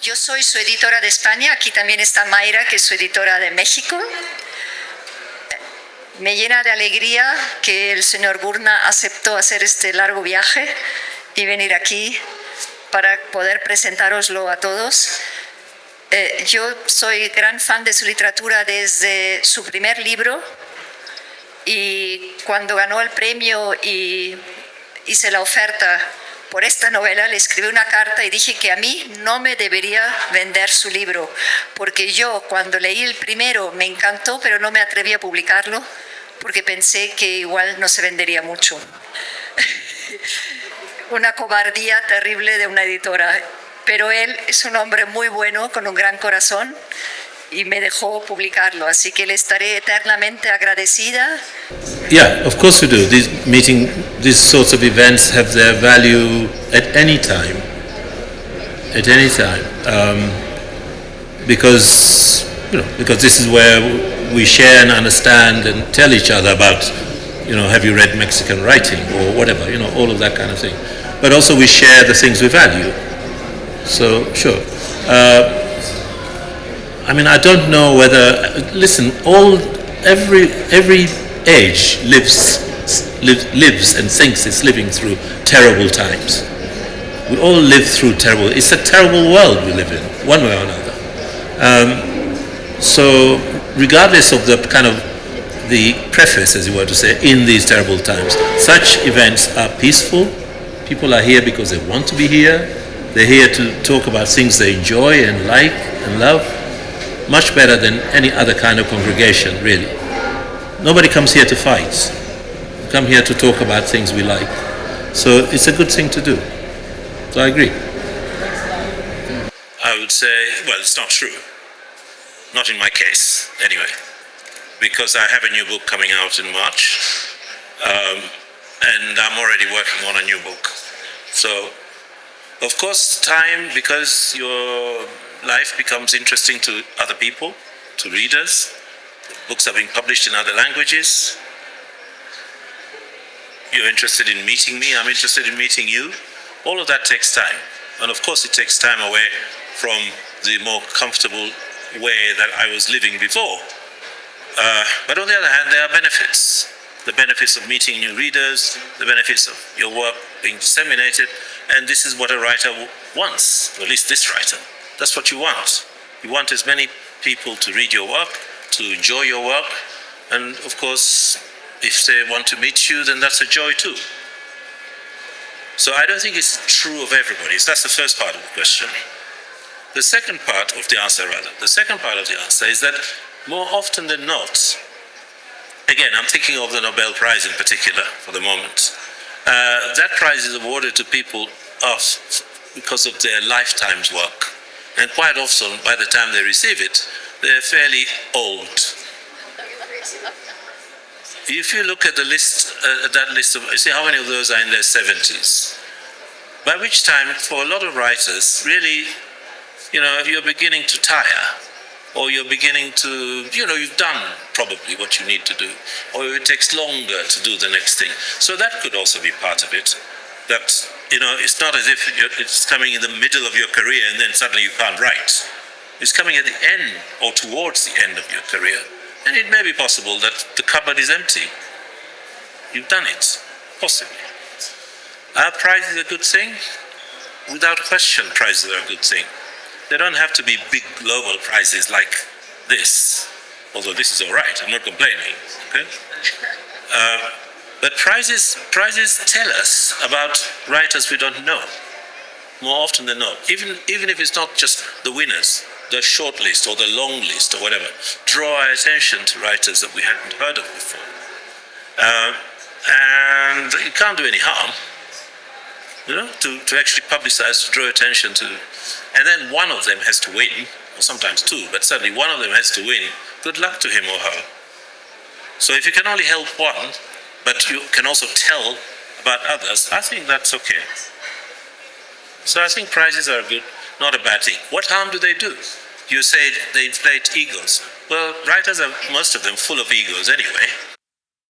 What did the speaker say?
Yo soy su editora de España, aquí también está Mayra, que es su editora de México. Me llena de alegría que el señor Gurnah aceptó hacer este largo viaje y venir aquí para poder presentároslo a todos. Yo soy gran fan de su literatura desde su primer libro, y cuando ganó el premio y hice la oferta por esta novela, le escribí una carta y dije que a mí no me debería vender su libro, porque yo cuando leí el primero me encantó, pero no me atreví a publicarlo porque pensé que igual no se vendería mucho. Una cobardía terrible de una editora, pero él es un hombre muy bueno, con un gran corazón, y me dejó publicarlo, así que le estaré eternamente agradecida. Yeah, of course we do. These sorts of events have their value at any time. At any time, because this is where we share and understand and tell each other about, have you read Mexican writing or whatever, all of that kind of thing. But also we share the things we value. So sure. I don't know whether. Listen, every age lives and thinks it's living through terrible times. We all live through terrible. It's a terrible world we live in, one way or another. So, regardless of the kind of the preface, as you were to say, in these terrible times, such events are peaceful. People are here because they want to be here. They're here to talk about things they enjoy and like and love. Much better than any other kind of congregation, really. Nobody comes here to fight. We come here to talk about things we like. So it's a good thing to do. So I agree. I would say, well, it's not true. Not in my case, anyway. Because I have a new book coming out in March. And I'm already working on a new book. So, of course, time, because your life becomes interesting to other people, to readers. Books are being published in other languages. You're interested in meeting me, I'm interested in meeting you. All of that takes time. And of course it takes time away from the more comfortable way that I was living before. But on the other hand, there are benefits. The benefits of meeting new readers, the benefits of your work being disseminated, and this is what a writer wants, or at least this writer. That's what you want. You want as many people to read your work, to enjoy your work, and of course, if they want to meet you, then that's a joy too. So I don't think it's true of everybody. So that's the first part of the question. The second part of the answer is that more often than not, again, I'm thinking of the Nobel Prize in particular for the moment. That prize is awarded to people because of their lifetime's work. And quite often, by the time they receive it, they're fairly old. If you look at the list, see how many of those are in their 70s. By which time, for a lot of writers, really, you're beginning to tire. Or you're beginning to, you've done probably what you need to do. Or it takes longer to do the next thing. So that could also be part of it. That, it's not as if it's coming in the middle of your career and then suddenly you can't write. It's coming at the end or towards the end of your career. And it may be possible that the cupboard is empty. You've done it, possibly. Are prizes a good thing? Without question, prizes are a good thing. They don't have to be big global prizes like this, although this is all right, I'm not complaining. Okay? But prizes tell us about writers we don't know, more often than not. Even if it's not just the winners, the short list or the long list or whatever, draw our attention to writers that we hadn't heard of before. And it can't do any harm, to actually publicize, to draw attention to. And then one of them has to win, or sometimes two, but certainly one of them has to win. Good luck to him or her. So if you can only help one, but you can also tell about others, I think that's okay. So I think prizes are good, not a bad thing. What harm do they do? You say they inflate egos. Well, writers are, most of them, full of egos anyway.